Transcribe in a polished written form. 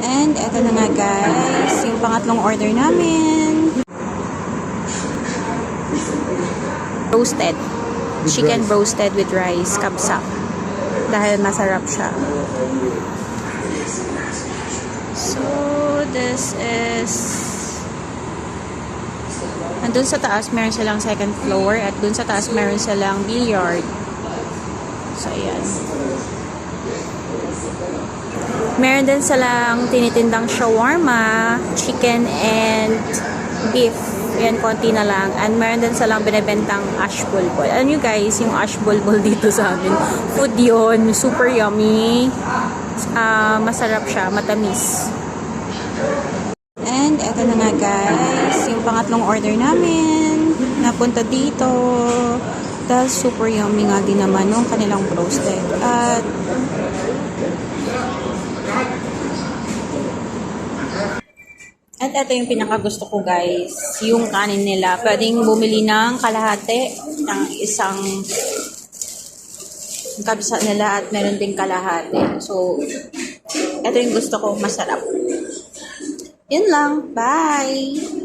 And eto na nga guys, yung pangatlong order namin. Roasted. Chicken roasted with rice, kapsa. Dahil masarap siya. So, this is... Andun sa taas, meron silang second floor. At dun sa taas, meron silang billiard. So, ayan. Meron din silang tinitindang shawarma, chicken and beef. Yan, konti na lang. And meron din silang binibentang ash bulbul. Alam nyo guys, yung ash bulbul dito sa amin, food yun. Super yummy. Masarap siya, matamis. And eto na nga guys, yung pangatlong order namin. Napunta dito. Dahil super yummy nga din naman nung kanilang roasted. At ito yung pinakagusto ko guys, yung kanin nila. Pwedeng bumili ng kalahati ng isang kabsa nila at meron ding kalahati. So, ito yung gusto ko, masarap. Yun lang. Bye!